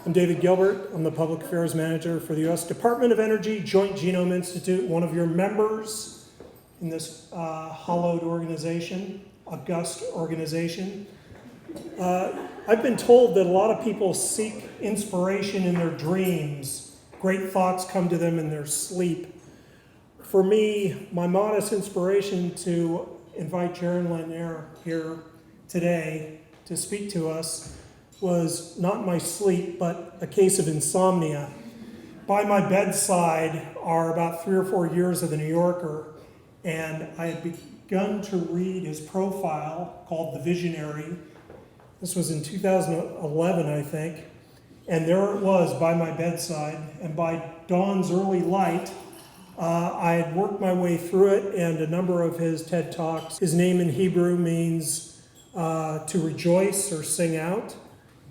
I'm David Gilbert. I'm the Public Affairs Manager for the U.S. Department of Energy Joint Genome Institute, one of your members in this hallowed organization, august organization. I've been told that a lot of people seek inspiration in their dreams. Great thoughts come to them in their sleep. For me, my modest inspiration to invite Jaron Lanier here today to speak to us was not my sleep, but a case of insomnia. By my bedside are about 3 or 4 years of the New Yorker, and I had begun to read his profile called The Visionary. This was in 2011, I think, and there it was by my bedside, and by dawn's early light, I had worked my way through it, and a number of his TED Talks. His name in Hebrew means to rejoice or sing out.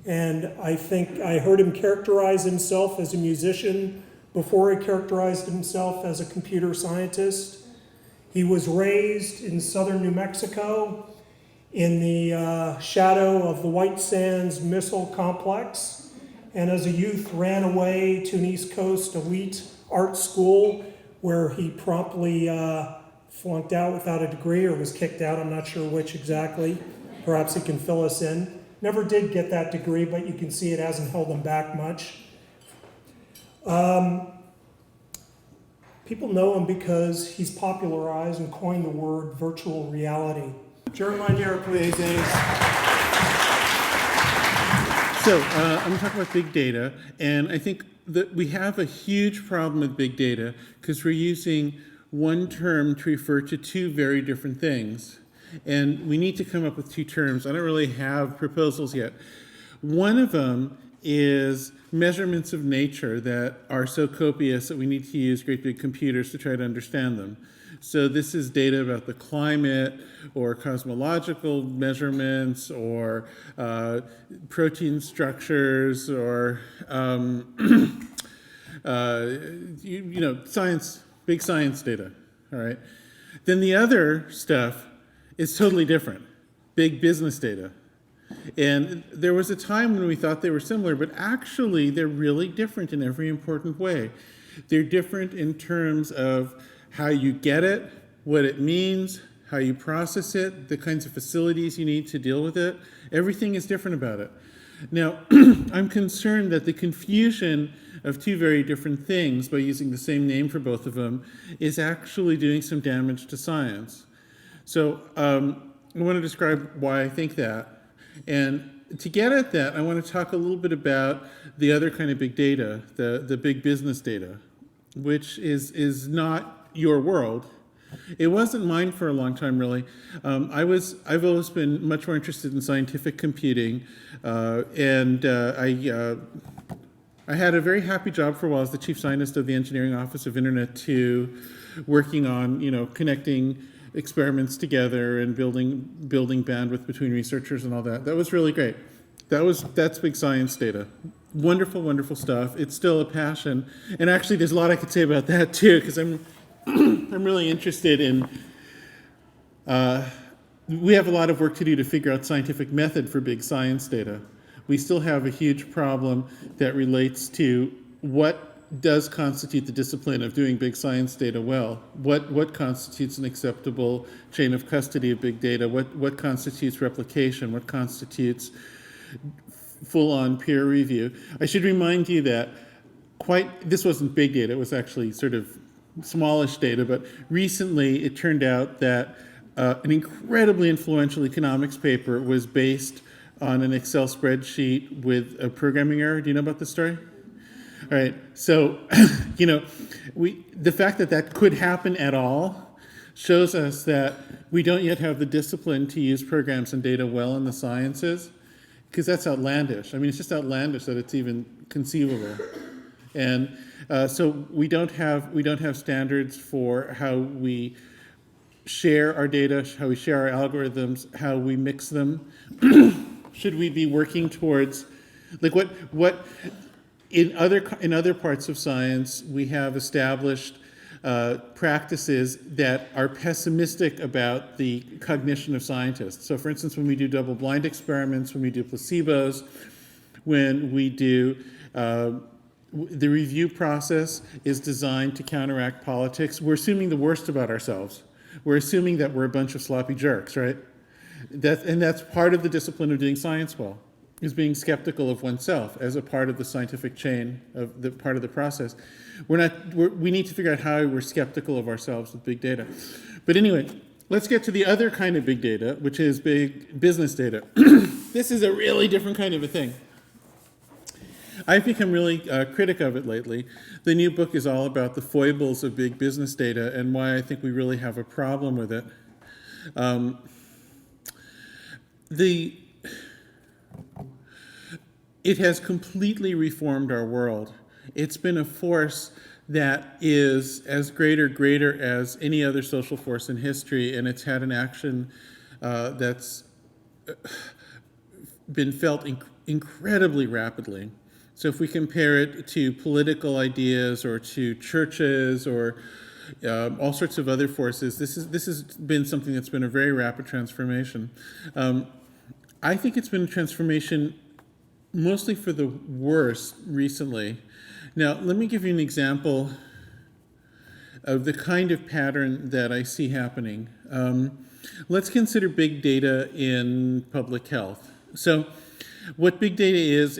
And I think I heard him characterize himself as a musician before he characterized himself as a computer scientist. He was raised in southern New Mexico in the shadow of the White Sands Missile Complex, and as a youth ran away to an East Coast elite art school where he promptly flunked out without a degree or was kicked out. I'm not sure which exactly. Perhaps he can fill us in. Never did get that degree, but you can see it hasn't held him back much. People know him because he's popularized and coined the word virtual reality. Jaron Lanier, please. So I'm going to talk about big data, and I think that we have a huge problem with big data because we're using one term to refer to two very different things. And we need to come up with two terms. I don't really have proposals yet. One of them is measurements of nature that are so copious that we need to use great big computers to try to understand them. So this is data about the climate or cosmological measurements or protein structures or science, big science data, all right? Then the other stuff is totally different, big business data. And there was a time when we thought they were similar, but actually they're really different in every important way. They're different in terms of how you get it, what it means, how you process it, the kinds of facilities you need to deal with it. Everything is different about it. Now, I'm concerned that the confusion of two very different things by using the same name for both of them is actually doing some damage to science. So I want to describe why I think that. And to get at that, I want to talk a little bit about the other kind of big data, the big business data, which is not your world. It wasn't mine for a long time, really. I've always been much more interested in scientific computing, and I had a very happy job for a while as the chief scientist of the engineering office of Internet 2, working on connecting experiments together and building bandwidth between researchers and all that. That was really great. That's big science data. Wonderful, wonderful stuff. It's still a passion, and actually, there's a lot I could say about that too, because I'm really interested in. We have a lot of work to do to figure out scientific method for big science data. We still have a huge problem that relates to what does constitute the discipline of doing big science data well. What constitutes an acceptable chain of custody of big data? What constitutes replication? What constitutes full-on peer review? I should remind you that this wasn't big data, it was actually sort of smallish data, but recently it turned out that an incredibly influential economics paper was based on an Excel spreadsheet with a programming error. Do you know about this story? All right, so, the fact that could happen at all shows us that we don't yet have the discipline to use programs and data well in the sciences, because that's outlandish. I mean, it's just outlandish that it's even conceivable. And so we don't have standards for how we share our data, how we share our algorithms, how we mix them. Should we be working towards, like what in other parts of science, we have established practices that are pessimistic about the cognition of scientists. So for instance, when we do double-blind experiments, when we do placebos, when we do the review process is designed to counteract politics. We're assuming the worst about ourselves. We're assuming that we're a bunch of sloppy jerks, right? That's part of the discipline of doing science well, is being skeptical of oneself as a part of the scientific chain, of the part of the process. We need to figure out how we're skeptical of ourselves with big data. But anyway, let's get to the other kind of big data, which is big business data. This is a really different kind of a thing. I've become really critic of it lately. The new book is all about the foibles of big business data and why I think we really have a problem with it. It has completely reformed our world. It's been a force that is as greater as any other social force in history, and it's had an action that's been felt incredibly rapidly. So if we compare it to political ideas or to churches or all sorts of other forces, this has been something that's been a very rapid transformation. I think it's been a transformation mostly for the worse recently. Now, let me give you an example of the kind of pattern that I see happening. Let's consider big data in public health. So what big data is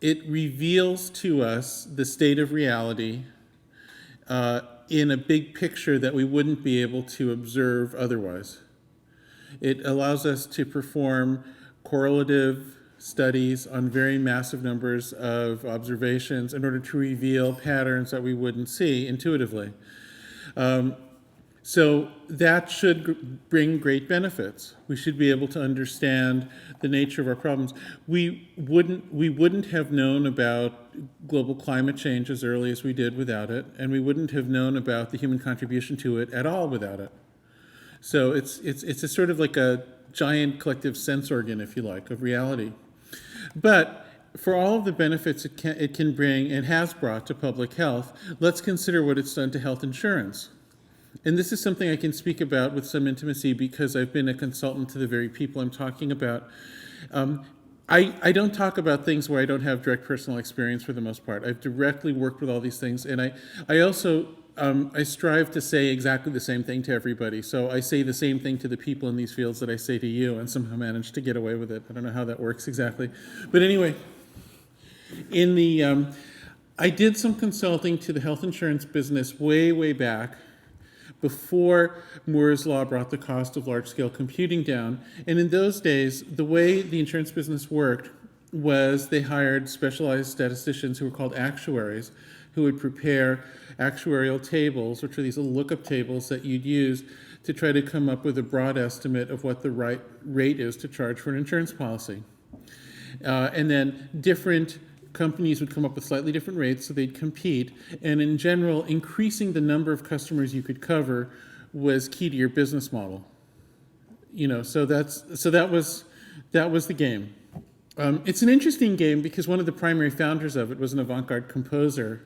it reveals to us the state of reality in a big picture that we wouldn't be able to observe otherwise. It allows us to perform correlative studies on very massive numbers of observations in order to reveal patterns that we wouldn't see intuitively. So that should bring great benefits. We should be able to understand the nature of our problems. We wouldn't have known about global climate change as early as we did without it, and we wouldn't have known about the human contribution to it at all without it. So it's a sort of like a giant collective sense organ, if you like, of reality. But for all of the benefits it can bring and has brought to public health, let's consider what it's done to health insurance. And this is something I can speak about with some intimacy because I've been a consultant to the very people I'm talking about. I don't talk about things where I don't have direct personal experience for the most part. I've directly worked with all these things, and I also I strive to say exactly the same thing to everybody. So I say the same thing to the people in these fields that I say to you, and somehow manage to get away with it. I don't know how that works exactly. But anyway, I did some consulting to the health insurance business way back, before Moore's Law brought the cost of large-scale computing down. And in those days, the way the insurance business worked was they hired specialized statisticians who were called actuaries, who would prepare actuarial tables, which are these little lookup tables that you'd use to try to come up with a broad estimate of what the right rate is to charge for an insurance policy. And then different companies would come up with slightly different rates, so they'd compete. And in general, increasing the number of customers you could cover was key to your business model. So that was the game. It's an interesting game because one of the primary founders of it was an avant-garde composer,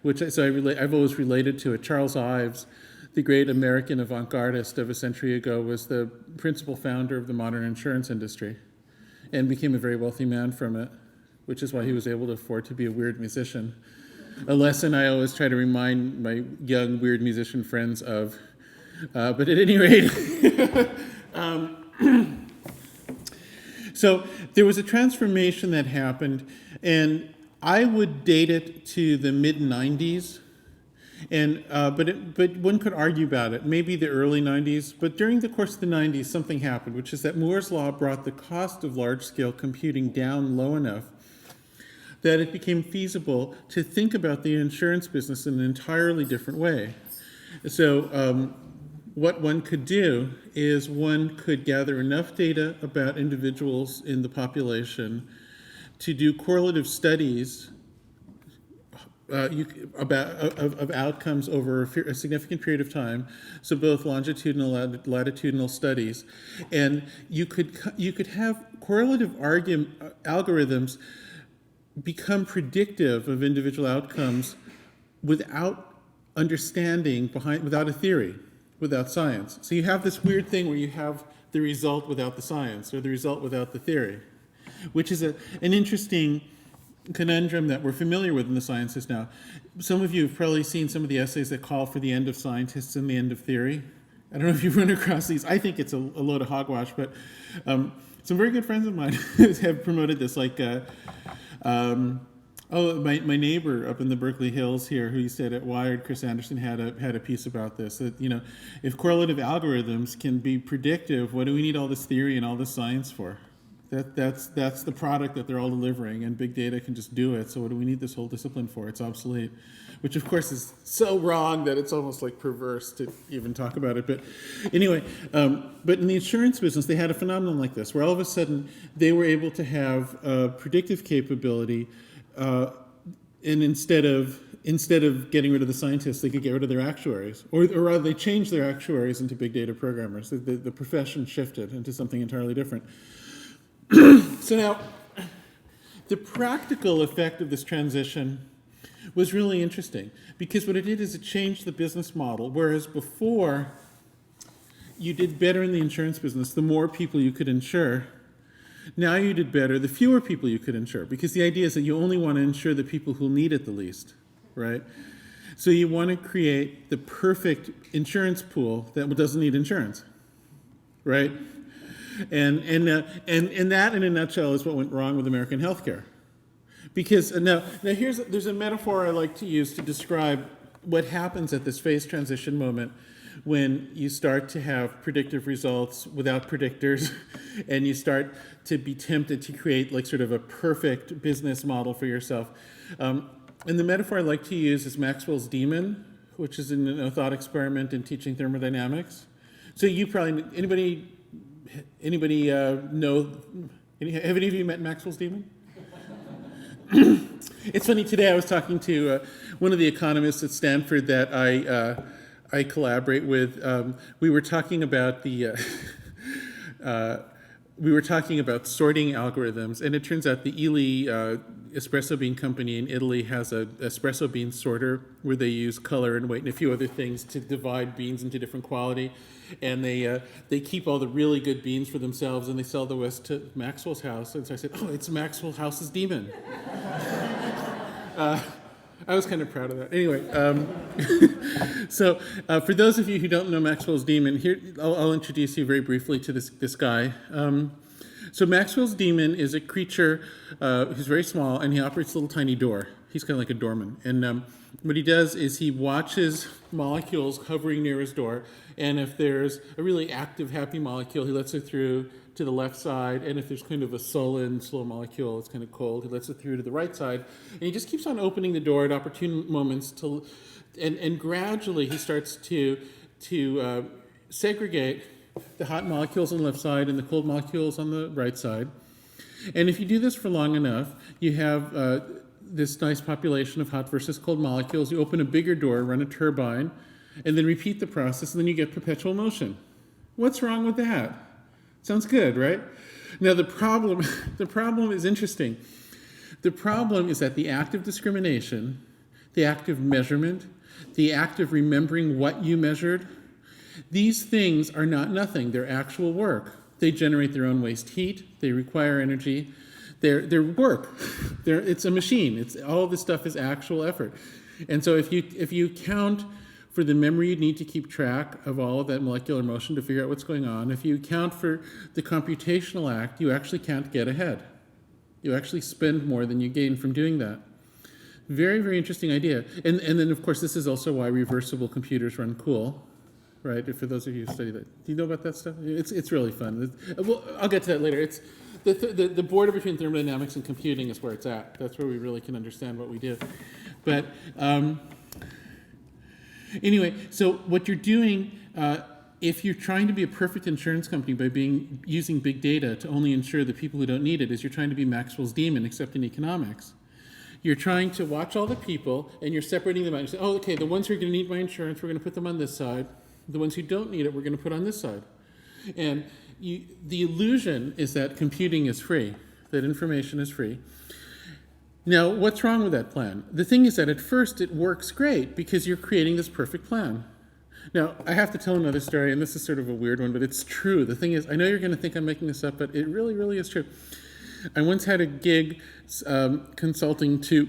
I've always related to it. Charles Ives, the great American avant-gardist of a century ago, was the principal founder of the modern insurance industry and became a very wealthy man from it, which is why he was able to afford to be a weird musician. A lesson I always try to remind my young weird musician friends of. But at any rate, so there was a transformation that happened, and I would date it to the mid-90s. But one could argue about it, maybe the early 90s, but during the course of the 90s, something happened, which is that Moore's Law brought the cost of large-scale computing down low enough that it became feasible to think about the insurance business in an entirely different way. So what one could do is one could gather enough data about individuals in the population to do correlative studies of outcomes over a significant period of time, so both longitudinal and latitudinal studies. And you could have correlative algorithms become predictive of individual outcomes without understanding without a theory, without science. So you have this weird thing where you have the result without the science, or the result without the theory. which is an interesting conundrum that we're familiar with in the sciences now. Some of you have probably seen some of the essays that call for the end of scientists and the end of theory. I don't know if you've run across these. I think it's a load of hogwash, but some very good friends of mine have promoted this. Like, my neighbor up in the Berkeley Hills here, who you said at Wired, Chris Anderson, had a piece about this. That, you know, if correlative algorithms can be predictive, what do we need all this theory and all this science for? That's the product that they're all delivering, and big data can just do it. So what do we need this whole discipline for? It's obsolete, which of course is so wrong that it's almost like perverse to even talk about it. But anyway, but in the insurance business, they had a phenomenon like this, where all of a sudden they were able to have predictive capability, and instead of getting rid of the scientists, they could get rid of their actuaries, or rather, they changed their actuaries into big data programmers. The profession shifted into something entirely different. So now, the practical effect of this transition was really interesting, because what it did is it changed the business model. Whereas before, you did better in the insurance business the more people you could insure. Now you did better the fewer people you could insure, because the idea is that you only want to insure the people who need it the least, right? So you want to create the perfect insurance pool that doesn't need insurance, right? And that, in a nutshell, is what went wrong with American healthcare. Because now there's a metaphor I like to use to describe what happens at this phase transition moment when you start to have predictive results without predictors, and you start to be tempted to create like sort of a perfect business model for yourself. And the metaphor I like to use is Maxwell's demon, which is a thought experiment in teaching thermodynamics. So you probably, anybody know, have any of you met Maxwell's demon? It's funny, today I was talking to one of the economists at Stanford that I collaborate with. We were talking about sorting algorithms, and it turns out the Ely espresso bean company in Italy has a espresso bean sorter where they use color and weight and a few other things to divide beans into different quality, and they keep all the really good beans for themselves, and they sell the rest to Maxwell's house. And so I said, "Oh, it's Maxwell House's demon." I was kind of proud of that. Anyway, so for those of you who don't know Maxwell's demon, here I'll introduce you very briefly to this guy. So Maxwell's demon is a creature who's very small, and he operates a little tiny door. He's kind of like a doorman. And what he does is he watches molecules hovering near his door, and if there's a really active, happy molecule, he lets it through to the left side, and if there's kind of a sullen, slow molecule, it's kind of cold, he lets it through to the right side, and he just keeps on opening the door at opportune moments and gradually he starts to segregate the hot molecules on the left side and the cold molecules on the right side. And if you do this for long enough, you have this nice population of hot versus cold molecules. You open a bigger door, run a turbine, and then repeat the process, and then you get perpetual motion. What's wrong with that? Sounds good, right? Now the problem is interesting. The problem is that the act of discrimination, the act of measurement, the act of remembering what you measured, these things are not nothing. They're actual work. They generate their own waste heat. They require energy. They're work. It's a machine. It's all this stuff is actual effort. And so if you count for the memory you need to keep track of all of that molecular motion to figure out what's going on, if you account for the computational act, you actually can't get ahead. You actually spend more than you gain from doing that. Very, very interesting idea. And then, of course, this is also why reversible computers run cool, right? For those of you who study that. Do you know about that stuff? It's really fun. Well, I'll get to that later. It's the border between thermodynamics and computing is where it's at. That's where we really can understand what we do. But anyway, so what you're doing, if you're trying to be a perfect insurance company by using big data to only insure the people who don't need it, is you're trying to be Maxwell's demon, except in economics. You're trying to watch all the people, and you're separating them out. You say, oh, okay, the ones who are going to need my insurance, we're going to put them on this side. The ones who don't need it, we're going to put on this side. And the illusion is that computing is free, that information is free. Now, what's wrong with that plan? The thing is that at first it works great because you're creating this perfect plan. Now, I have to tell another story, and this is sort of a weird one, but it's true. The thing is, I know you're going to think I'm making this up, but it really, really is true. I once had a gig consulting to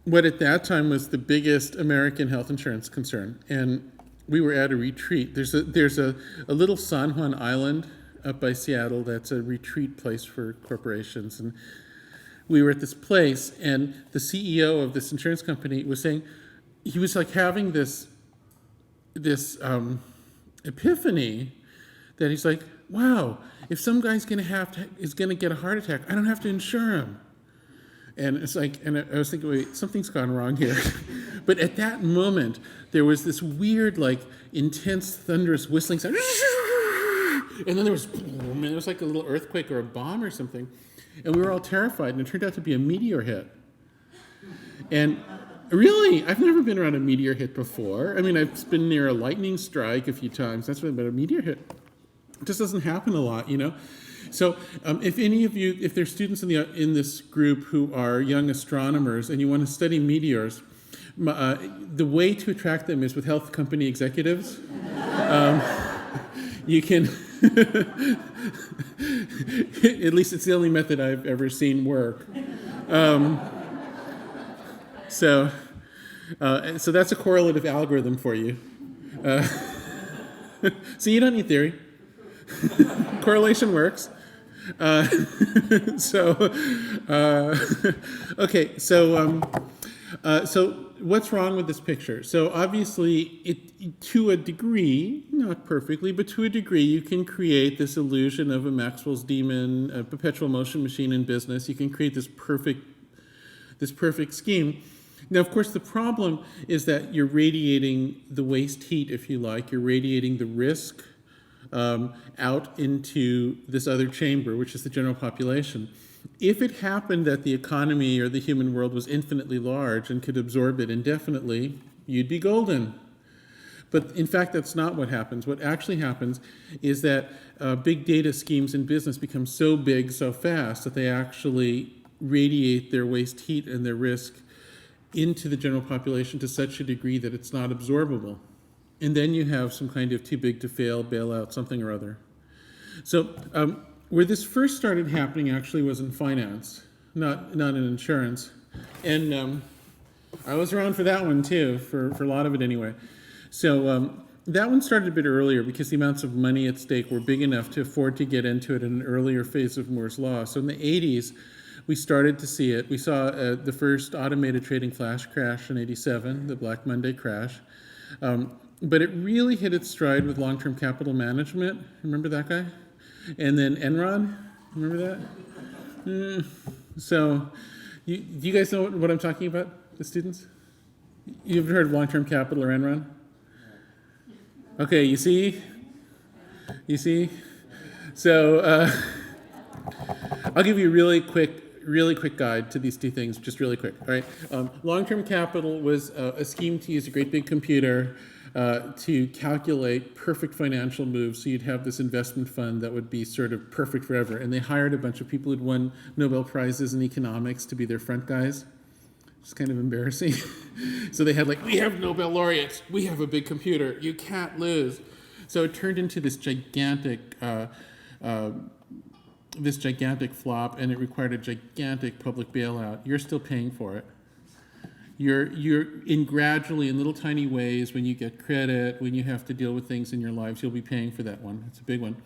what at that time was the biggest American health insurance concern. And we were at a retreat. There's a little San Juan Island up by Seattle that's a retreat place for corporations. And we were at this place, and the CEO of this insurance company was saying, he was like having this epiphany that he's like, wow, if some guy's is gonna get a heart attack, I don't have to insure him. And it's like, and I was thinking, wait, something's gone wrong here. But at that moment, there was this weird, like, intense, thunderous whistling sound. And then there was, boom, and there was like a little earthquake or a bomb or something. And we were all terrified, and it turned out to be a meteor hit. And really, I've never been around a meteor hit before. I mean, I've been near a lightning strike a few times. That's really, but a meteor hit, it just doesn't happen a lot, you know? So if any of you, if there's students in this group who are young astronomers and you want to study meteors, the way to attract them is with health company executives. You can, at least it's the only method I've ever seen work. So that's a correlative algorithm for you. So you don't need theory. Correlation works. Okay, so what's wrong with this picture? So obviously, to a degree, not perfectly, but to a degree, you can create this illusion of a Maxwell's demon, a perpetual motion machine in business. You can create this perfect scheme. Now, of course, the problem is that you're radiating the waste heat, if you like. You're radiating the risk out into this other chamber, which is the general population. If it happened that the economy or the human world was infinitely large and could absorb it indefinitely, you'd be golden. But in fact, that's not what happens. What actually happens is that big data schemes in business become so big so fast that they actually radiate their waste heat and their risk into the general population to such a degree that it's not absorbable. And then you have some kind of too big to fail bailout, something or other. So where this first started happening actually was in finance, not in insurance. And I was around for that one too, for a lot of it anyway. So that one started a bit earlier because the amounts of money at stake were big enough to afford to get into it in an earlier phase of Moore's Law. So in the 80s, we started to see it. We saw the first automated trading flash crash in 87, the Black Monday crash. But it really hit its stride with long-term capital management. Remember that guy? And then Enron. Remember that? So, do you guys know what I'm talking about, the students? You've heard of long-term capital or Enron? Okay, you see? So, I'll give you a really quick guide to these two things, just really quick. All right. Long-term capital was a scheme to use a great big computer to calculate perfect financial moves. So you'd have this investment fund that would be sort of perfect forever. And they hired a bunch of people who'd won Nobel Prizes in economics to be their front guys. It's kind of embarrassing. So they had we have Nobel laureates. We have a big computer. You can't lose. So it turned into this gigantic flop, and it required a gigantic public bailout. You're still paying for it. You're gradually, in little tiny ways, when you get credit, when you have to deal with things in your lives, you'll be paying for that one. It's a big one.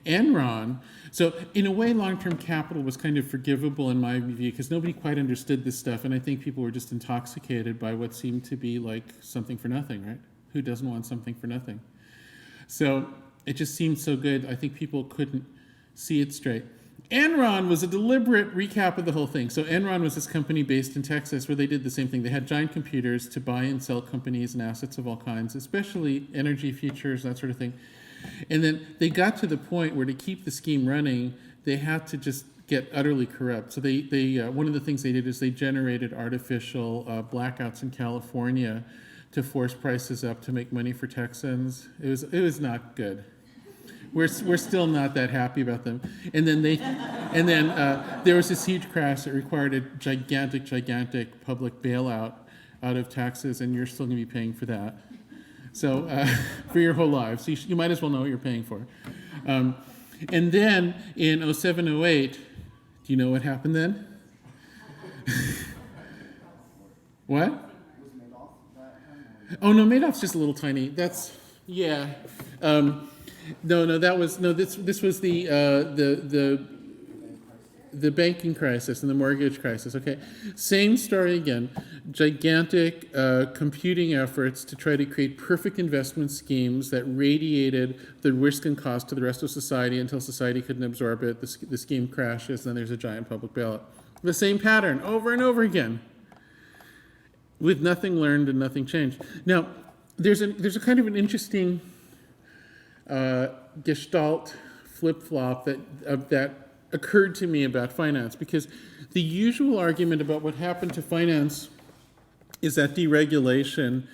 Enron, so in a way, long-term capital was kind of forgivable in my view because nobody quite understood this stuff, and I think people were just intoxicated by what seemed to be like something for nothing, right? Who doesn't want something for nothing? So it just seemed so good. I think people couldn't see it straight. Enron was a deliberate recap of the whole thing. So Enron was this company based in Texas where they did the same thing. They had giant computers to buy and sell companies and assets of all kinds, especially energy futures, that sort of thing. And then they got to the point where to keep the scheme running, they had to just get utterly corrupt. So they one of the things they did is they generated artificial blackouts in California to force prices up to make money for Texans. It was not good. We're still not that happy about them. And then there was this huge crash that required a gigantic public bailout out of taxes, and you're still going to be paying for that. So for your whole life, so you might as well know what you're paying for. And then in 07, 08, Do you know what happened then? What? Oh no, Madoff's just a little tiny. That's yeah. No, that was no. This was the banking crisis and the mortgage crisis. Okay, same story again. Gigantic computing efforts to try to create perfect investment schemes that radiated the risk and cost to the rest of society until society couldn't absorb it. The scheme crashes, and then there's a giant public bailout. The same pattern over and over again, with nothing learned and nothing changed. Now, there's a kind of an interesting gestalt flip-flop that occurred to me about finance, because the usual argument about what happened to finance is that deregulation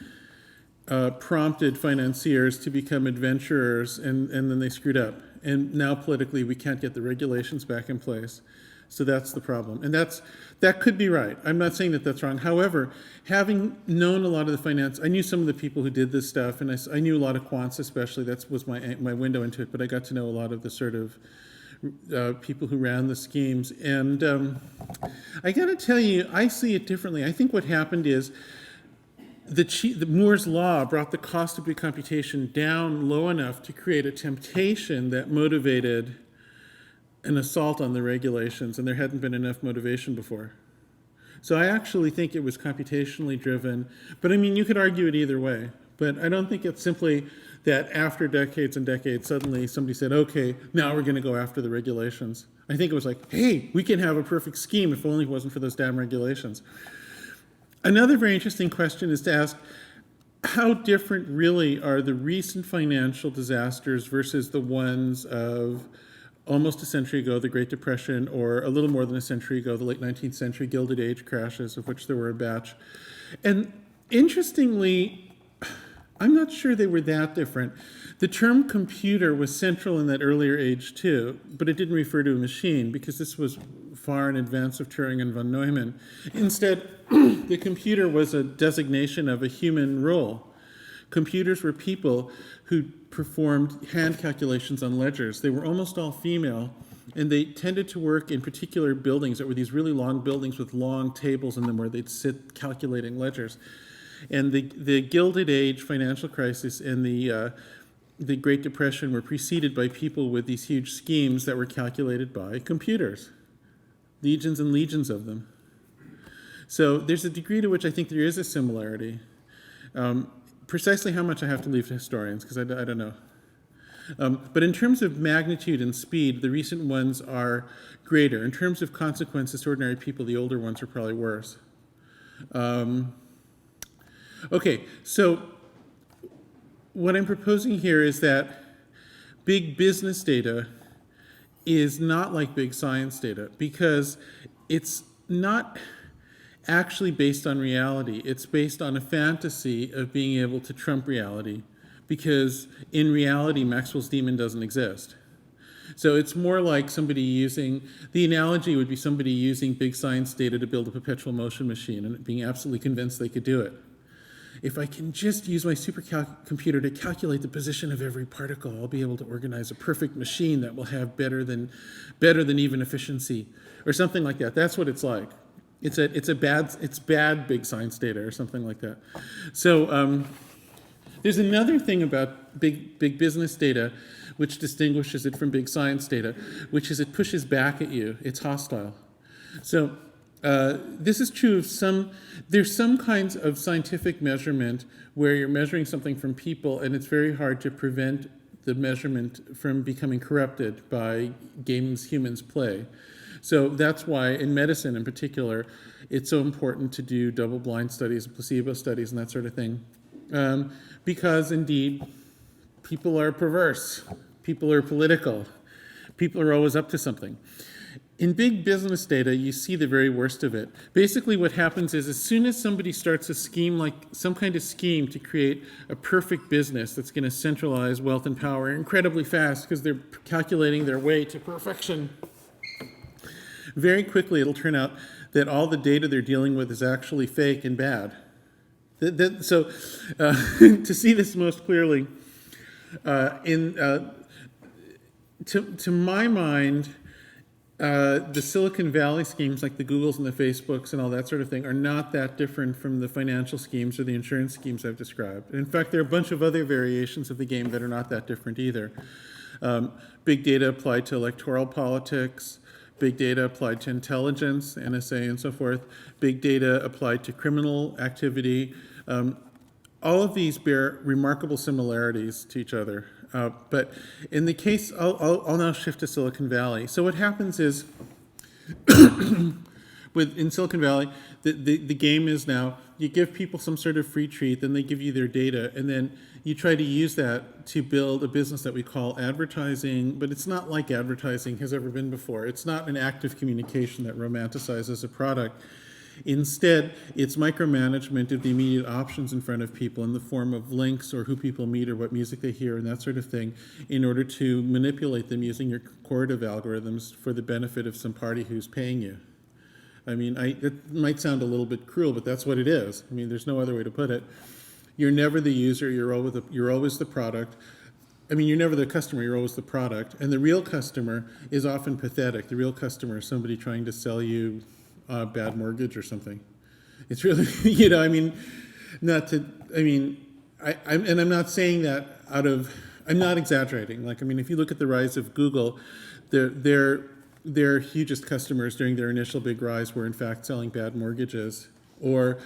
prompted financiers to become adventurers, and then they screwed up. And now politically we can't get the regulations back in place. So that's the problem. And that could be right. I'm not saying that that's wrong. However, having known a lot of the finance, I knew some of the people who did this stuff, and I knew a lot of quants especially. That was my window into it, but I got to know a lot of the sort of people who ran the schemes. And I got to tell you, I see it differently. I think what happened is the Moore's law brought the cost of big computation down low enough to create a temptation that motivated an assault on the regulations, and there hadn't been enough motivation before. So I actually think it was computationally driven, but I mean, you could argue it either way. But I don't think it's simply that after decades and decades, suddenly somebody said, okay, now we're going to go after the regulations. I think it was like, hey, we can have a perfect scheme if only it wasn't for those damn regulations. Another very interesting question is to ask, how different really are the recent financial disasters versus the ones of almost a century ago, the Great Depression, or a little more than a century ago, the late 19th century Gilded Age crashes, of which there were a batch. And interestingly, I'm not sure they were that different. The term computer was central in that earlier age too, but it didn't refer to a machine because this was far in advance of Turing and von Neumann. Instead, the computer was a designation of a human role. Computers were people who performed hand calculations on ledgers. They were almost all female, and they tended to work in particular buildings that were these really long buildings with long tables in them where they'd sit calculating ledgers. And the Gilded Age financial crisis and the Great Depression were preceded by people with these huge schemes that were calculated by computers, legions and legions of them. So there's a degree to which I think there is a similarity. Precisely how much I have to leave to historians, because I don't know. But in terms of magnitude and speed, the recent ones are greater. In terms of consequences to ordinary people, the older ones are probably worse. Okay, so what I'm proposing here is that big business data is not like big science data, because it's not actually based on reality. It's based on a fantasy of being able to trump reality, because in reality, Maxwell's demon doesn't exist. So it's more like the analogy would be somebody using big science data to build a perpetual motion machine and being absolutely convinced they could do it. If I can just use my supercomputer to calculate the position of every particle, I'll be able to organize a perfect machine that will have better than even efficiency, or something like that. That's what it's like. It's bad big science data, or something like that. So there's another thing about big business data which distinguishes it from big science data, which is it pushes back at you. It's hostile. So this is true of there's some kinds of scientific measurement where you're measuring something from people, and it's very hard to prevent the measurement from becoming corrupted by games humans play. So that's why in medicine in particular, it's so important to do double-blind studies, placebo studies, and that sort of thing. Because indeed, people are perverse, people are political, people are always up to something. In big business data, you see the very worst of it. Basically what happens is, as soon as somebody starts a scheme, like some kind of scheme to create a perfect business that's going to centralize wealth and power incredibly fast because they're calculating their way to perfection, very quickly it'll turn out that all the data they're dealing with is actually fake and bad. So to see this most clearly, to my mind, The Silicon Valley schemes, like the Googles and the Facebooks and all that sort of thing, are not that different from the financial schemes or the insurance schemes I've described. In fact, there are a bunch of other variations of the game that are not that different either. Big data applied to electoral politics, big data applied to intelligence, NSA and so forth, big data applied to criminal activity. All of these bear remarkable similarities to each other. But in the case, I'll now shift to Silicon Valley. So what happens is, in Silicon Valley, the game is now, you give people some sort of free treat, then they give you their data, and then you try to use that to build a business that we call advertising, but it's not like advertising has ever been before. It's not an active communication that romanticizes a product. Instead, it's micromanagement of the immediate options in front of people in the form of links or who people meet or what music they hear and that sort of thing in order to manipulate them using your correlative algorithms for the benefit of some party who's paying you. I mean, it might sound a little bit cruel, but that's what it is. I mean, there's no other way to put it. You're never the user, you're always the product. I mean, you're never the customer, you're always the product. And the real customer is often pathetic. The real customer is somebody trying to sell you a bad mortgage or something. It's really, I mean, I'm not saying that I'm not exaggerating. Like, I mean, if you look at the rise of Google, their hugest customers during their initial big rise were in fact selling bad mortgages or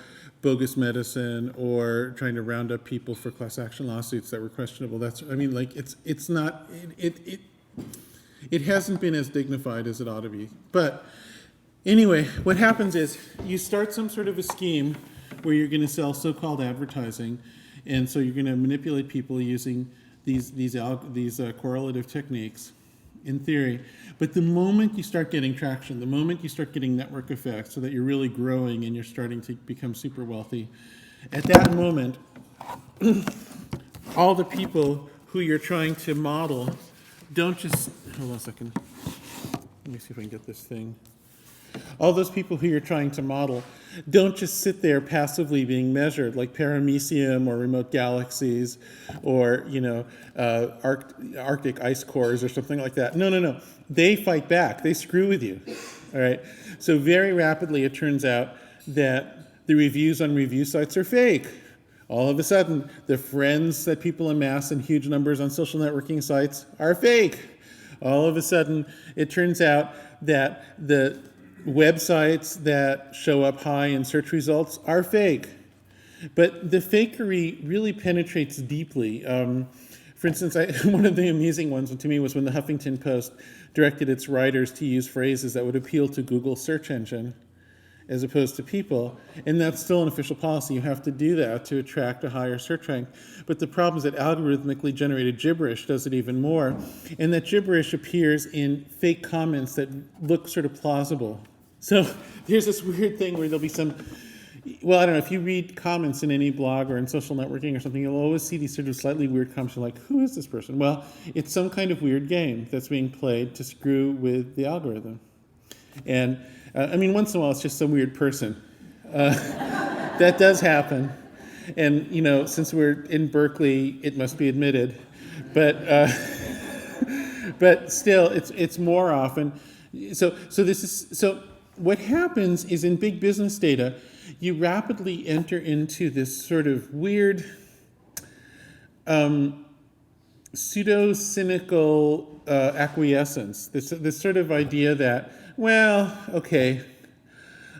bogus medicine or trying to round up people for class action lawsuits that were questionable. It hasn't been as dignified as it ought to be. But anyway, what happens is you start some sort of a scheme where you're going to sell so-called advertising, and so you're going to manipulate people using these correlative techniques, in theory. But the moment you start getting traction, the moment you start getting network effects so that you're really growing and you're starting to become super wealthy, at that moment, all the people who you're trying to model don't just, hold on a second, let me see if I can get this thing. All those people who you're trying to model don't just sit there passively being measured like paramecium or remote galaxies or, Arctic ice cores or something like that. No. They fight back. They screw with you. All right. So very rapidly it turns out that the reviews on review sites are fake. All of a sudden, the friends that people amass in huge numbers on social networking sites are fake. All of a sudden, it turns out that the websites that show up high in search results are fake. But the fakery really penetrates deeply. For instance, one of the amusing ones to me was when the Huffington Post directed its writers to use phrases that would appeal to Google's search engine as opposed to people. And that's still an official policy. You have to do that to attract a higher search rank. But the problem is that algorithmically generated gibberish does it even more. And that gibberish appears in fake comments that look sort of plausible. So there's this weird thing where there'll be some, well, I don't know, if you read comments in any blog or in social networking or something, you'll always see these sort of slightly weird comments. You're like, who is this person? Well, it's some kind of weird game that's being played to screw with the algorithm. And once in a while, it's just some weird person. That does happen. And, since we're in Berkeley, it must be admitted. But still, it's more often. So what happens is in big business data, you rapidly enter into this sort of weird, pseudo-cynical acquiescence. This sort of idea that, well, okay,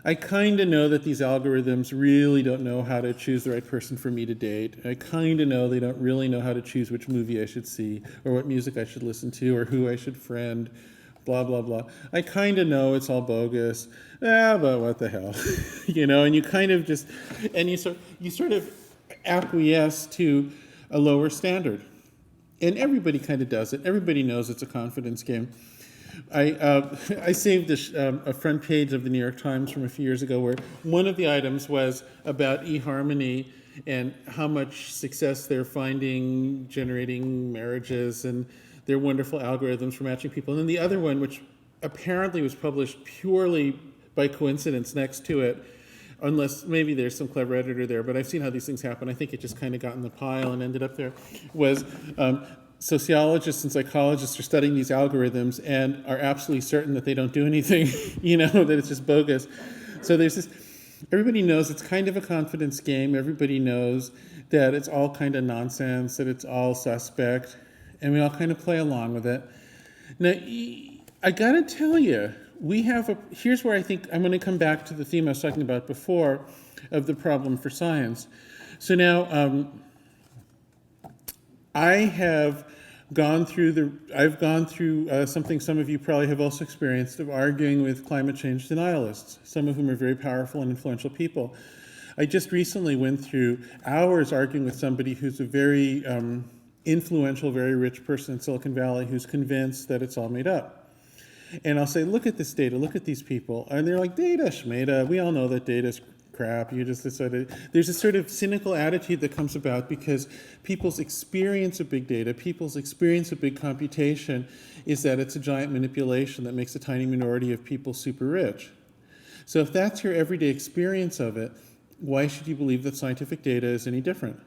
I kind of know that these algorithms really don't know how to choose the right person for me to date. I kind of know they don't really know how to choose which movie I should see or what music I should listen to or who I should friend, blah, blah, blah. I kind of know it's all bogus, but what the hell, and you kind of just, and you sort of acquiesce to a lower standard. And everybody kind of does it. Everybody knows it's a confidence game. I saved a front page of the New York Times from a few years ago where one of the items was about eHarmony and how much success they're finding generating marriages and their wonderful algorithms for matching people. And then the other one, which apparently was published purely by coincidence next to it, unless maybe there's some clever editor there, but I've seen how these things happen. I think it just kind of got in the pile and ended up there, was sociologists and psychologists are studying these algorithms and are absolutely certain that they don't do anything, that it's just bogus. So there's this, everybody knows it's kind of a confidence game. Everybody knows that it's all kind of nonsense, that it's all suspect, and we all kind of play along with it. Now, I gotta tell you, here's where I think I'm gonna come back to the theme I was talking about before of the problem for science. So now, I've gone through something some of you probably have also experienced, of arguing with climate change denialists, some of whom are very powerful and influential people. I just recently went through hours arguing with somebody who's a very influential, very rich person in Silicon Valley who's convinced that it's all made up. And I'll say, look at this data, look at these people. And they're like, data, shmeda, we all know that data's crap. There's this sort of cynical attitude that comes about because people's experience of big data, people's experience of big computation is that it's a giant manipulation that makes a tiny minority of people super rich. So if that's your everyday experience of it, why should you believe that scientific data is any different?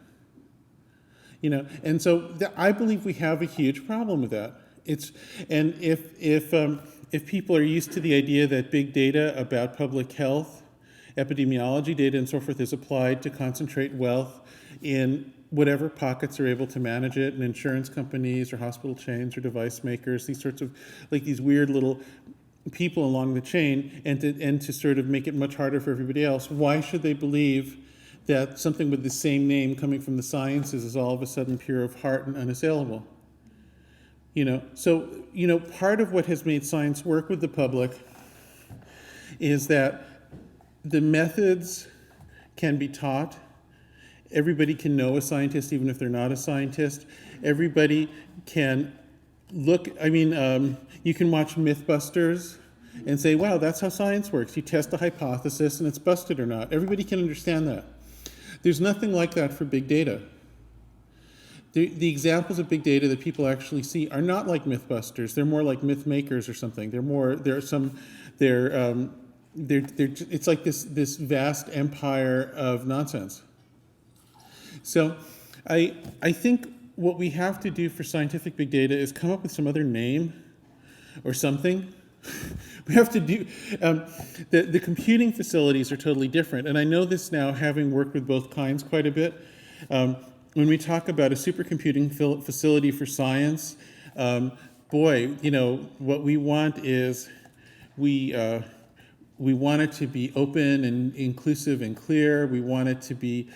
And so I believe we have a huge problem with that. And if people are used to the idea that big data about public health, epidemiology data and so forth is applied to concentrate wealth in whatever pockets are able to manage it, and insurance companies or hospital chains or device makers, these sorts of, like these weird little people along the chain, and to sort of make it much harder for everybody else, why should they believe that something with the same name coming from the sciences is all of a sudden pure of heart and unassailable? So part of what has made science work with the public is that the methods can be taught. Everybody can know a scientist, even if they're not a scientist. Everybody can you can watch Mythbusters and say, wow, that's how science works. You test a hypothesis and it's busted or not. Everybody can understand that. There's nothing like that for big data. The examples of big data that people actually see are not like Mythbusters. They're more like myth makers or something. It's like this vast empire of nonsense. So I think what we have to do for scientific big data is come up with some other name or something. We have to do, the computing facilities are totally different. And I know this now, having worked with both kinds quite a bit. When we talk about a supercomputing facility for science, what we want is we want it to be open and inclusive and clear. We want it to be,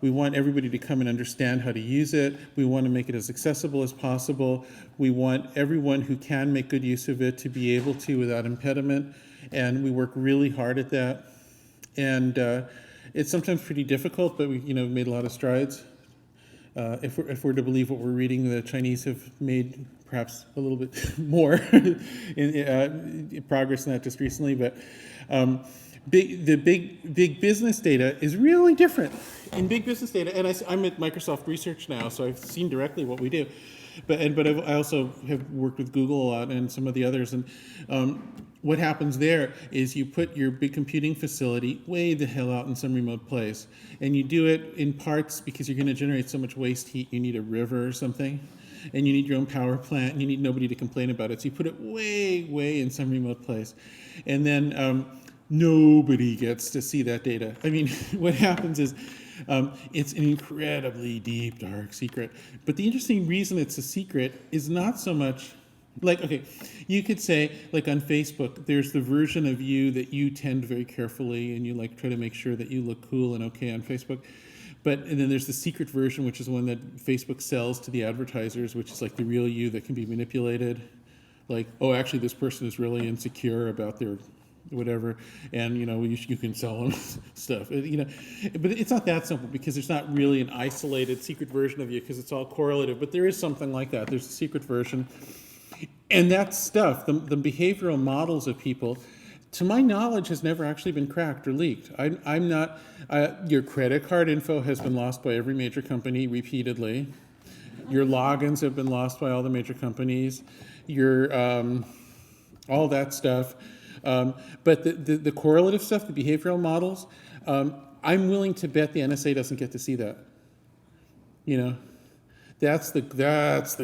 we want everybody to come and understand how to use it. We want to make it as accessible as possible. We want everyone who can make good use of it to be able to without impediment. And we work really hard at that. And it's sometimes pretty difficult, but we've made a lot of strides. If we're to believe what we're reading, the Chinese have made perhaps a little bit more in progress in that just recently. But the big business data is really different. In big business data, and I'm at Microsoft Research now, so I've seen directly what we do. But I also have worked with Google a lot and some of the others. And what happens there is you put your big computing facility way the hell out in some remote place. And you do it in parts because you're going to generate so much waste heat. You need a river or something. And you need your own power plant. And you need nobody to complain about it. So you put it way, way in some remote place. And then nobody gets to see that data. I mean, what happens is it's an incredibly deep, dark secret. But the interesting reason it's a secret is not so much, you could say, like on Facebook, there's the version of you that you tend very carefully and you try to make sure that you look cool and okay on Facebook. And then there's the secret version, which is one that Facebook sells to the advertisers, which is like the real you that can be manipulated. Like, oh, actually, this person is really insecure about their whatever, and you can sell them stuff. But it's not that simple because there's not really an isolated secret version of you because it's all correlative. But there is something like that. There's a secret version, and that stuff, the behavioral models of people, to my knowledge, has never actually been cracked or leaked. I'm not. Your credit card info has been lost by every major company repeatedly. Your logins have been lost by all the major companies. Your all that stuff. But the correlative stuff, the behavioral models, I'm willing to bet the NSA doesn't get to see that. That's the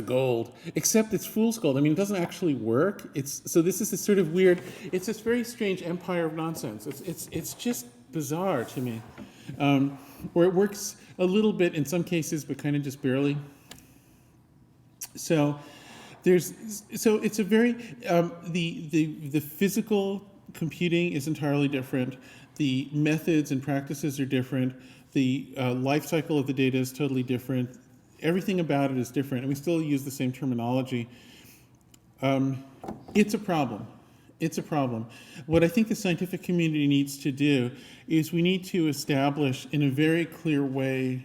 gold. Except it's fool's gold. I mean, it doesn't actually work. So this is this sort of weird. It's this very strange empire of nonsense. It's just bizarre to me, where it works a little bit in some cases, but kind of just barely. So it's a very the physical computing is entirely different. The methods and practices are different. The life cycle of the data is totally different. Everything about it is different, and we still use the same terminology. It's a problem. It's a problem. What I think the scientific community needs to do is we need to establish in a very clear way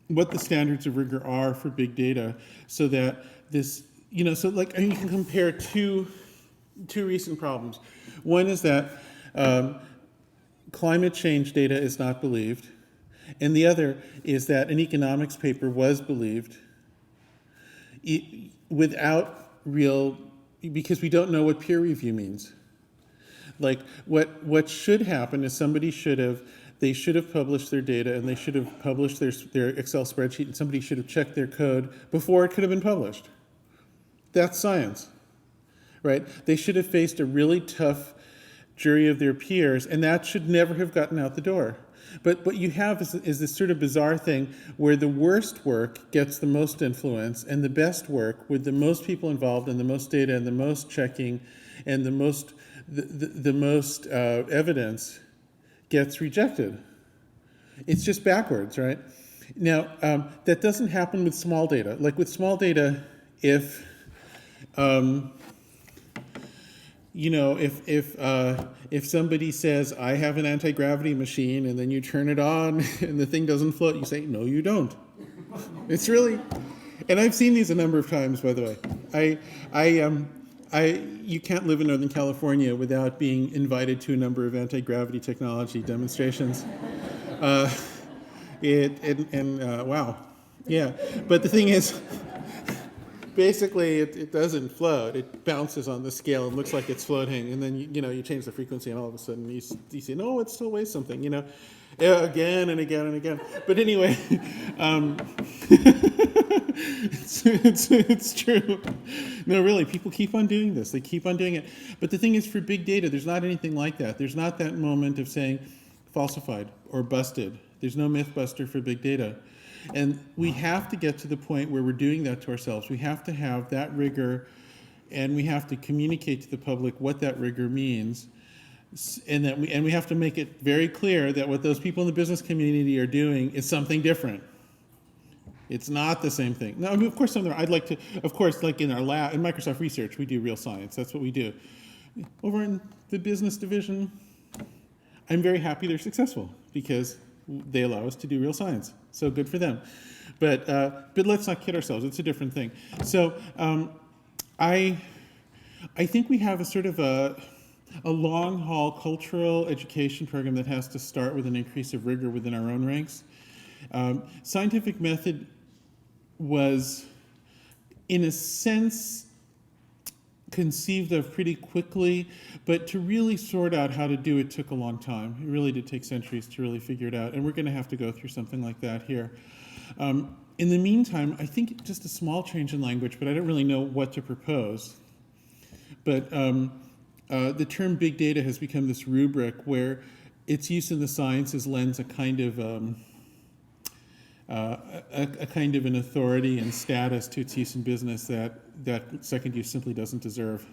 what the standards of rigor are for big data, so that this, so like you can compare two recent problems. One is that climate change data is not believed. And the other is that an economics paper was believed without real, because we don't know what peer review means. Like what should happen is they should have published their data, and they should have published their Excel spreadsheet, and somebody should have checked their code before it could have been published. That's science, right? They should have faced a really tough jury of their peers, and that should never have gotten out the door. But what you have is this sort of bizarre thing where the worst work gets the most influence, and the best work with the most people involved and the most data and the most checking and the most evidence gets rejected. It's just backwards, right? Now, that doesn't happen with small data. Like with small data, if somebody says, I have an anti-gravity machine, and then you turn it on and the thing doesn't float, you say, no, you don't. It's really, and I've seen these a number of times, by the way. You can't live in Northern California without being invited to a number of anti-gravity technology demonstrations. Wow. Yeah, but the thing is, basically, it doesn't float. It bounces on the scale and looks like it's floating, and then you change the frequency, and all of a sudden you see, no, it still weighs something, again and again and again. But anyway, it's true. No, really, people keep on doing this. They keep on doing it. But the thing is, for big data, there's not anything like that. There's not that moment of saying falsified or busted. There's no myth buster for big data. And we have to get to the point where we're doing that to ourselves. We have to have that rigor, and we have to communicate to the public what that rigor means, and we have to make it very clear that what those people in the business community are doing is something different. It's not the same thing. Now, I mean, of course, like in our lab, in Microsoft Research, we do real science. That's what we do. Over in the business division, I'm very happy they're successful because they allow us to do real science. So good for them. But let's not kid ourselves. It's a different thing. So I think we have a sort of a long-haul cultural education program that has to start with an increase of rigor within our own ranks. Scientific method was, in a sense, conceived of pretty quickly, but to really sort out how to do it took a long time. It really did take centuries to really figure it out, and we're going to have to go through something like that here. In the meantime, I think just a small change in language, but I don't really know what to propose. But the term big data has become this rubric where its use in the sciences lends a kind of an authority and status to its use in business that second use simply doesn't deserve.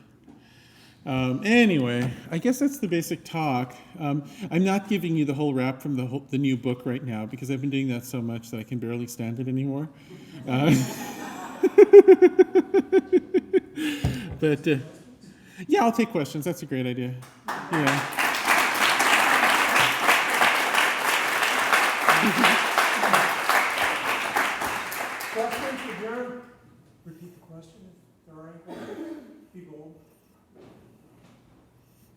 Anyway, I guess that's the basic talk. I'm not giving you the whole rap from the new book right now because I've been doing that so much that I can barely stand it anymore. But yeah, I'll take questions. That's a great idea. Yeah. Questions for Jaron? Repeat the question if there are any questions. People.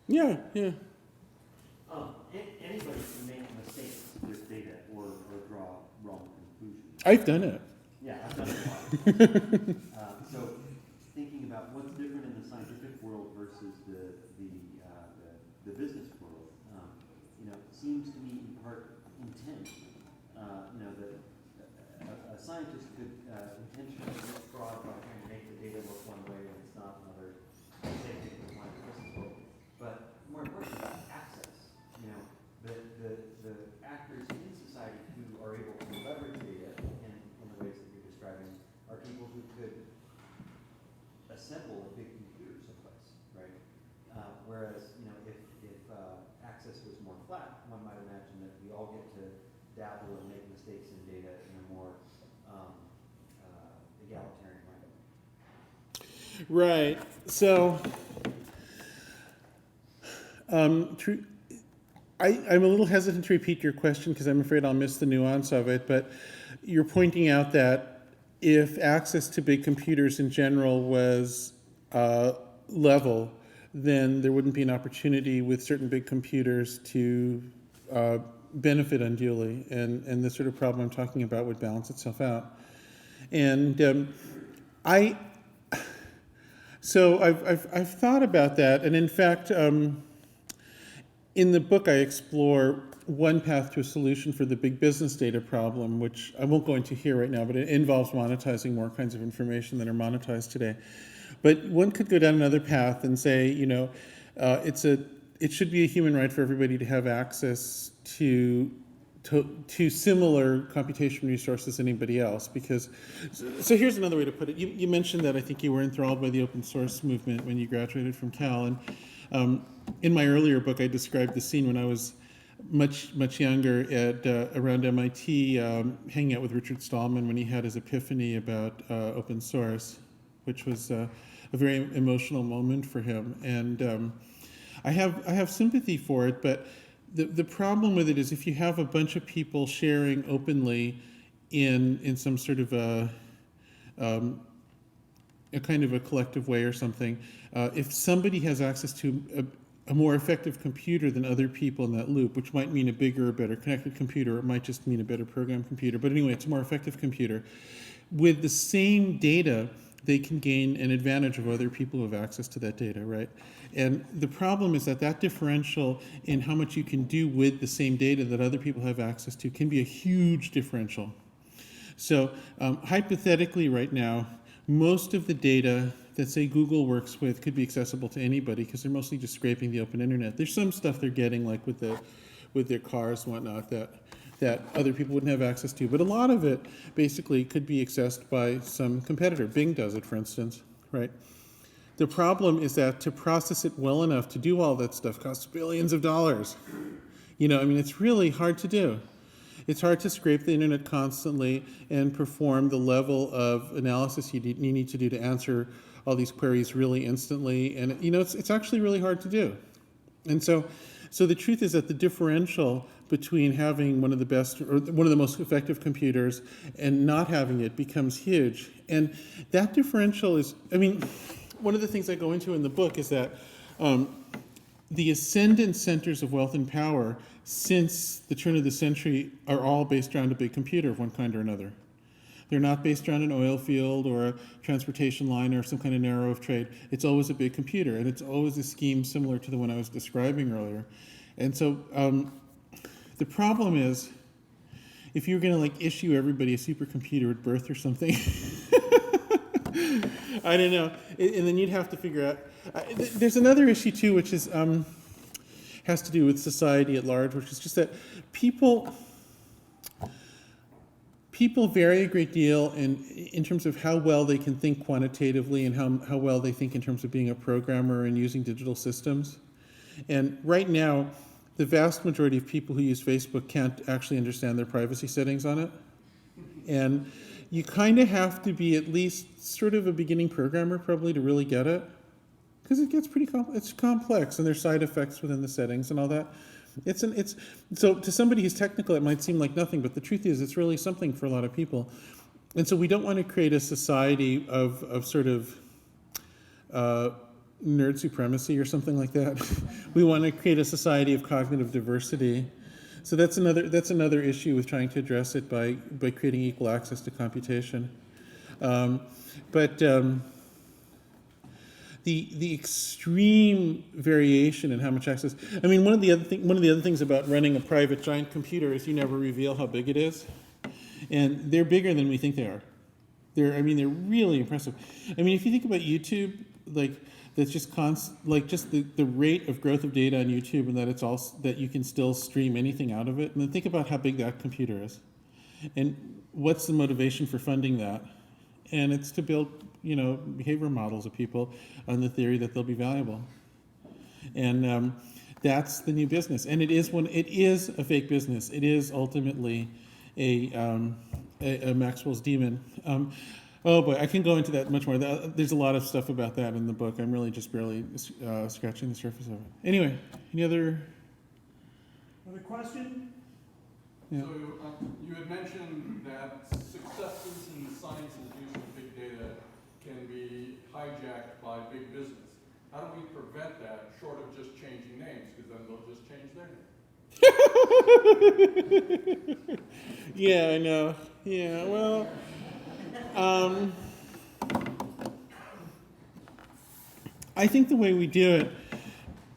Yeah. Anybody can make mistakes with data or draw wrong conclusions. I've done it. Yeah, I've done it a lot. So thinking about what's different in the scientific world versus the business world, seems to me in part intent. That a scientist could intentionally commit fraud by trying to make the data look one way and it's not another, same thing with quantum principle. But more importantly, access. You know, the actors in society who are able to leverage data in the ways that you're describing are people who could assemble a big computer someplace, right? Whereas, you know, if access was more flat, one might imagine that we all get to dabble and make mistakes in data in a more egalitarian way. Right. So, I'm a little hesitant to repeat your question because I'm afraid I'll miss the nuance of it, but you're pointing out that if access to big computers in general was level, then there wouldn't be an opportunity with certain big computers to benefit unduly, and the sort of problem I'm talking about would balance itself out. And so I've thought about that, and in fact, in the book I explore one path to a solution for the big business data problem, which I won't go into here right now, but it involves monetizing more kinds of information than are monetized today. But one could go down another path and say, you know, it should be a human right for everybody to have access to similar computation resources as anybody else. Because, so here's another way to put it. You mentioned that I think you were enthralled by the open source movement when you graduated from Cal. And in my earlier book, I described the scene when I was much younger at around MIT, hanging out with Richard Stallman when he had his epiphany about open source, which was a very emotional moment for him. And I have sympathy for it, but the problem with it is if you have a bunch of people sharing openly in some sort of a kind of a collective way or something, if somebody has access to a more effective computer than other people in that loop, which might mean a bigger or better connected computer, or it might just mean a better programmed computer, but anyway, it's a more effective computer. With the same data, they can gain an advantage of other people who have access to that data, right? And the problem is that differential in how much you can do with the same data that other people have access to can be a huge differential. So hypothetically right now, most of the data that, say, Google works with could be accessible to anybody because they're mostly just scraping the open internet. There's some stuff they're getting, like with their cars and whatnot, that other people wouldn't have access to. But a lot of it basically could be accessed by some competitor. Bing does it, for instance, right? The problem is that to process it well enough to do all that stuff costs billions of dollars. You know, I mean, it's really hard to do. It's hard to scrape the internet constantly and perform the level of analysis you need to do to answer all these queries really instantly. And, you know, it's actually really hard to do. And so the truth is that the differential between having one of the best or one of the most effective computers and not having it becomes huge. And that differential is, I mean, one of the things I go into in the book is that the ascendant centers of wealth and power since the turn of the century are all based around a big computer of one kind or another. They're not based around an oil field or a transportation line or some kind of narrow of trade. It's always a big computer, and it's always a scheme similar to the one I was describing earlier. And so the problem is, if you're going to like issue everybody a supercomputer at birth or something, I don't know, and then you'd have to figure out. There's another issue too, which is has to do with society at large, which is just that people vary a great deal in terms of how well they can think quantitatively and how well they think in terms of being a programmer and using digital systems. And right now, the vast majority of people who use Facebook can't actually understand their privacy settings on it. And you kind of have to be at least sort of a beginning programmer probably to really get it. Because it gets pretty it's complex, and there's side effects within the settings and all that. So to somebody who's technical, it might seem like nothing, but the truth is it's really something for a lot of people. And so we don't want to create a society of sort of nerd supremacy or something like that. We want to create a society of cognitive diversity. So that's another issue with trying to address it by creating equal access to computation. The extreme variation in how much access. I mean, one of the other things about running a private giant computer is you never reveal how big it is. And they're bigger than we think they are. They're really impressive. I mean, if you think about YouTube, like that's just just the rate of growth of data on YouTube, and that that you can still stream anything out of it. And then think about how big that computer is, and what's the motivation for funding that? And it's to build, behavior models of people on the theory that they'll be valuable. And that's the new business. And it is a fake business. It is ultimately a Maxwell's demon. Oh boy, I can go into that much more. There's a lot of stuff about that in the book. I'm really just barely scratching the surface of it. Anyway, any other question? Yeah. So you had mentioned that successes in the science and use of big data can be hijacked by big business. How do we prevent that, short of just changing names, because then they'll just change their name? Yeah, I know. Yeah, well, I think the way we do it,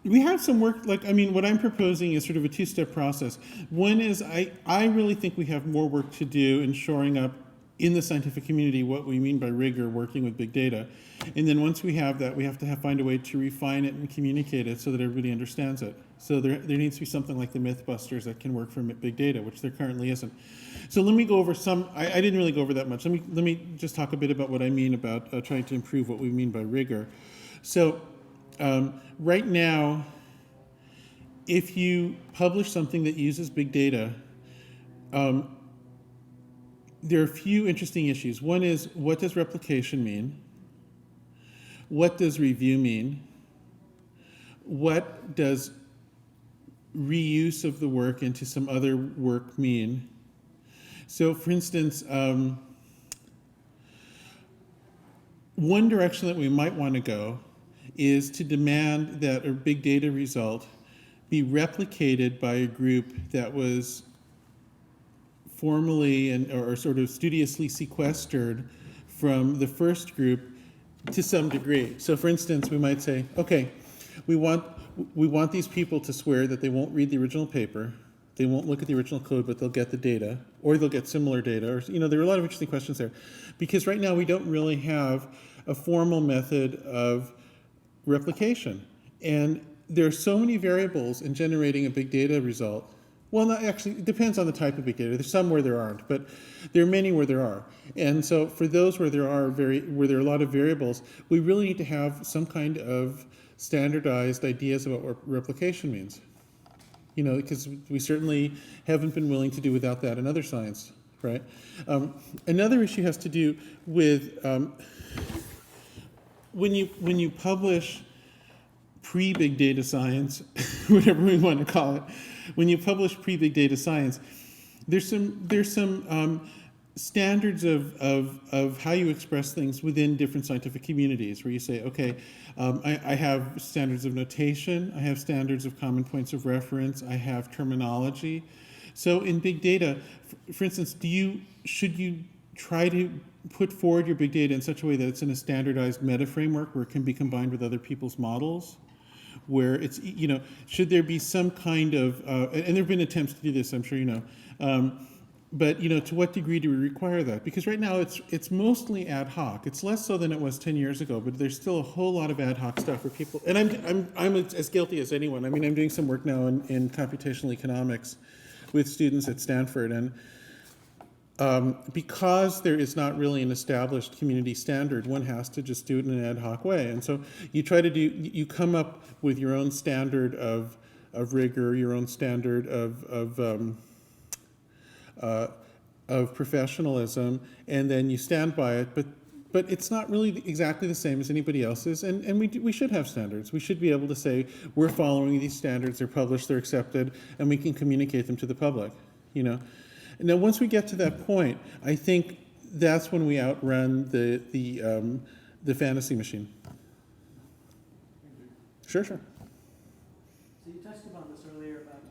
we have some work, what I'm proposing is sort of a two-step process. One is I really think we have more work to do in shoring up in the scientific community what we mean by rigor working with big data. And then once we have that, we have to find a way to refine it and communicate it so that everybody understands it. So there needs to be something like the Mythbusters that can work for big data, which there currently isn't. So let me go over I didn't really go over that much. Let me just talk a bit about what I mean about trying to improve what we mean by rigor. So right now, if you publish something that uses big data, there are a few interesting issues. One is, what does replication mean? What does review mean? What does reuse of the work into some other work mean? So, for instance, one direction that we might want to go is to demand that a big data result be replicated by a group that was formally or sort of studiously sequestered from the first group to some degree. So for instance, we might say, okay, we want these people to swear that they won't read the original paper, they won't look at the original code, but they'll get the data, or they'll get similar data, or there are a lot of interesting questions there. Because right now we don't really have a formal method of replication. And there are so many variables in generating a big data result. Well, not actually, it depends on the type of big data. There's some where there aren't, but there are many where there are. And so for those where there are a lot of variables, we really need to have some kind of standardized ideas about what replication means. Because we certainly haven't been willing to do without that in other science, right? Another issue has to do with when you publish pre-big data science, whatever we want to call it, when you publish pre-big data science, there's some standards of how you express things within different scientific communities, where you say, okay, I have standards of notation, I have standards of common points of reference, I have terminology. So in big data, for instance, should you try to put forward your big data in such a way that it's in a standardized meta framework where it can be combined with other people's models? Where it's, should there be some kind of, and there have been attempts to do this, I'm sure you know, but to what degree do we require that? Because right now it's mostly ad hoc. It's less so than it was 10 years ago, but there's still a whole lot of ad hoc stuff for people. And I'm as guilty as anyone. I mean, I'm doing some work now in computational economics with students at Stanford, and because there is not really an established community standard, one has to just do it in an ad hoc way. And so you come up with your own standard of rigor, your own standard of professionalism, and then you stand by it. But it's not really exactly the same as anybody else's, and we should have standards. We should be able to say, we're following these standards, they're published, they're accepted, and we can communicate them to the public, Now, once we get to that point, I think that's when we outrun the fantasy machine. Sure. So you touched upon this earlier about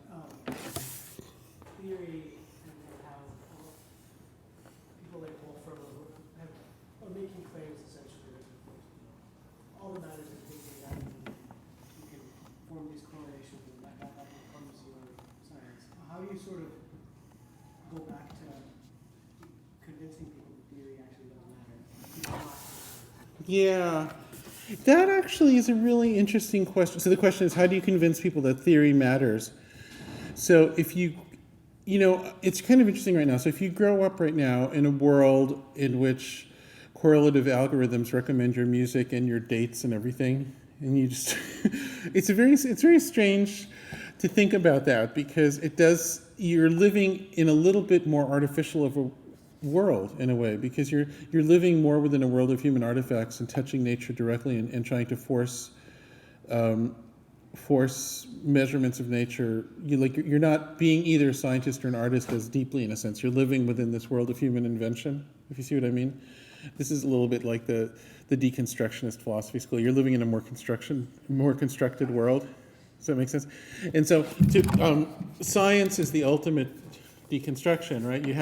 theory and how people like Wolfram are making claims essentially that all that matters is big data. You can form these correlations and that becomes your science. How do you sort of go back to Yeah, that actually is a really interesting question. So the question is, how do you convince people that theory matters? So if you know, it's kind of interesting right now. So if you grow up right now in a world in which correlative algorithms recommend your music and your dates and everything, and you just, it's very strange to think about that, because you're living in a little bit more artificial of a world in a way, because you're living more within a world of human artifacts and touching nature directly and trying to force measurements of nature. You're not being either a scientist or an artist as deeply, in a sense. You're living within this world of human invention, if you see what I mean. This is a little bit like the deconstructionist philosophy school. You're living in a more constructed world. Does that make sense? And so science is the ultimate deconstruction, right? You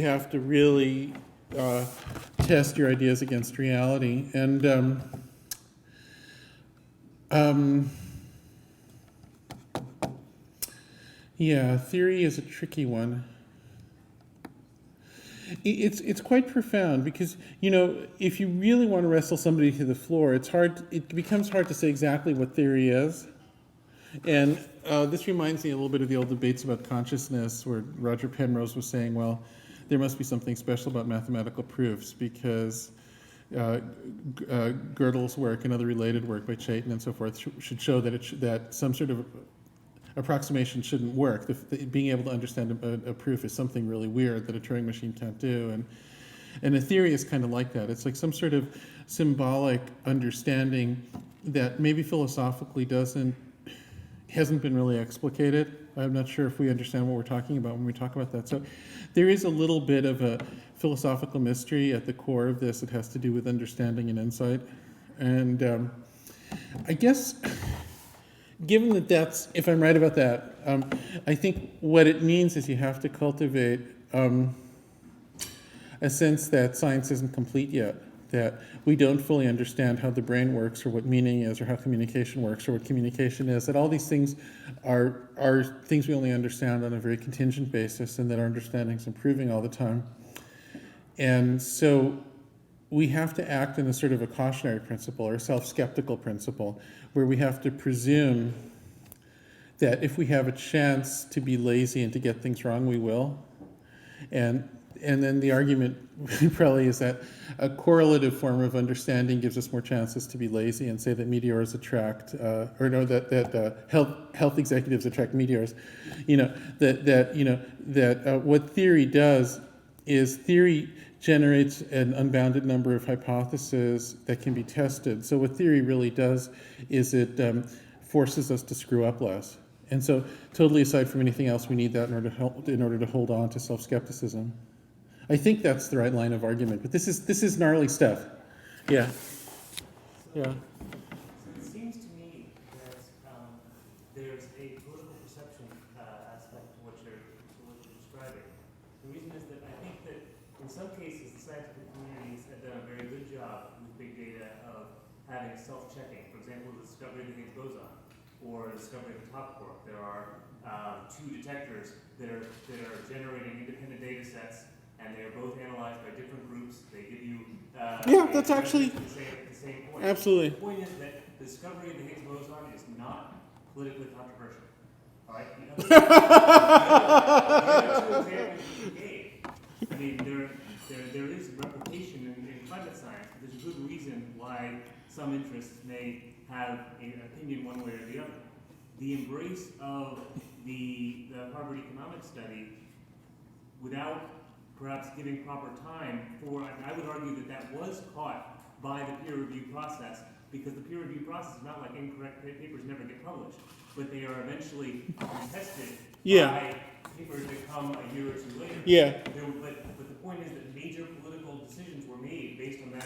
have to really test your ideas against reality. And yeah, theory is a tricky one. It's quite profound, because, you know, if you really want to wrestle somebody to the floor, it becomes hard to say exactly what theory is. And this reminds me a little bit of the old debates about consciousness, where Roger Penrose was saying, well, there must be something special about mathematical proofs, because Gödel's work and other related work by Chaitin and so forth should show that some sort of approximation shouldn't work. Being able to understand a proof is something really weird that a Turing machine can't do. And a theory is kind of like that. It's like some sort of symbolic understanding that maybe philosophically hasn't been really explicated. I'm not sure if we understand what we're talking about when we talk about that. So there is a little bit of a philosophical mystery at the core of this. It has to do with understanding and insight. And I guess, given that if I'm right about that, I think what it means is you have to cultivate a sense that science isn't complete yet, that we don't fully understand how the brain works, or what meaning is, or how communication works, or what communication is, that all these things are things we only understand on a very contingent basis, and that our understanding is improving all the time. And so we have to act in a sort of a cautionary principle, or a self-skeptical principle, where we have to presume that if we have a chance to be lazy and to get things wrong, we will. And then the argument probably is that a correlative form of understanding gives us more chances to be lazy, and say that meteors attract, that health executives attract meteors. What theory does is theory generates an unbounded number of hypotheses that can be tested. So what theory really does is it forces us to screw up less. And so, totally aside from anything else, we need that in order to hold on to self-skepticism. I think that's the right line of argument, but this is gnarly stuff. Yeah. Yeah. So it seems to me that there's a political perception aspect to what you're describing. The reason is that I think that in some cases the scientific communities have done a very good job with big data of having self-checking. For example, the discovery of the Higgs boson, or the discovery of the top quark. There are two detectors that are generating independent data sets, and they are both analyzed by different groups. They give you that's actually the same point. absolutely. The point is that the discovery of the Higgs boson is not politically controversial. All right. The other two examples you gave. I mean, there is replication in climate science. But there's a good reason why some interests may have an opinion one way or the other. The embrace of the Harvard economic study without perhaps giving proper time for, I would argue that was caught by the peer review process, because the peer review process is not like incorrect papers never get published, but they are eventually tested by papers that come a year or two later. Yeah. But the point is that major political decisions were made based on that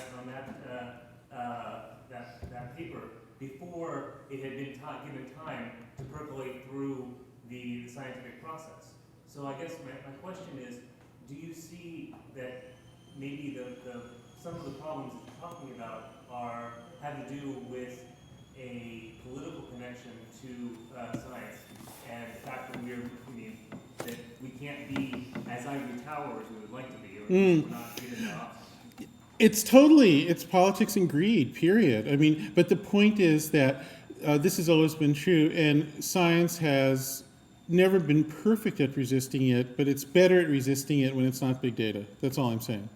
paper before it had been given time to percolate through the scientific process. So I guess my question is, do you see that maybe some of the problems that you're talking about have to do with a political connection to science, and the fact that that we can't be as ivory tower as we would like to be, or we're not given that option? It's politics and greed, period. I mean, but the point is that this has always been true, and science has never been perfect at resisting it, but it's better at resisting it when it's not big data. That's all I'm saying.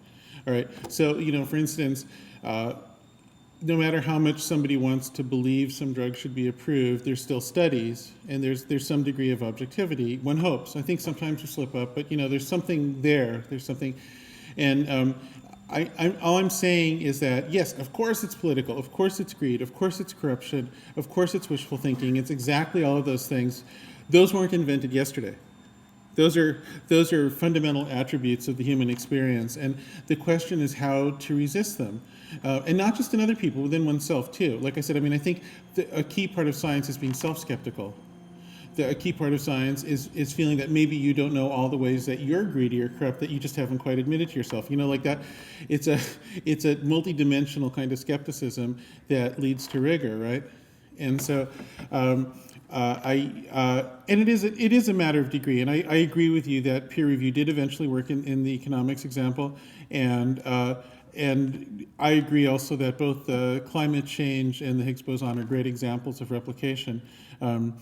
All right, so, for instance, no matter how much somebody wants to believe some drug should be approved, there's still studies, and there's some degree of objectivity. One hopes. I think sometimes you slip up, but there's something there. There's something, and all I'm saying is that yes, of course it's political, of course it's greed, of course it's corruption, of course it's wishful thinking. It's exactly all of those things. Those weren't invented yesterday. Those are fundamental attributes of the human experience, and the question is how to resist them. And not just in other people, within oneself too. Like I said, I think a key part of science is being self-skeptical. A key part of science is feeling that maybe you don't know all the ways that you're greedy or corrupt, that you just haven't quite admitted to yourself. Like that. It's a multi-dimensional kind of skepticism that leads to rigor, right? And so, and it is a matter of degree. And I agree with you that peer review did eventually work in the economics example, and I agree also that both the climate change and the Higgs boson are great examples of replication. The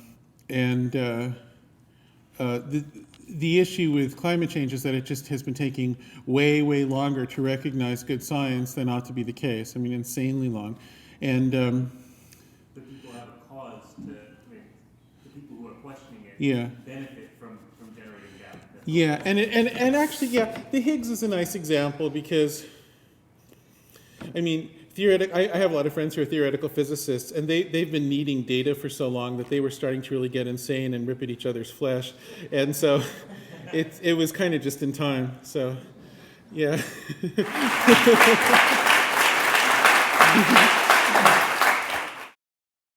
issue with climate change is that it just has been taking way, way longer to recognize good science than ought to be the case. Insanely long. And but people have a cause to, the people who are questioning it yeah. benefit from generating doubt. Yeah, and actually, yeah, the Higgs is a nice example because, I have a lot of friends who are theoretical physicists, and they've been needing data for so long that they were starting to really get insane and rip at each other's flesh. And so it was kind of just in time. So, yeah.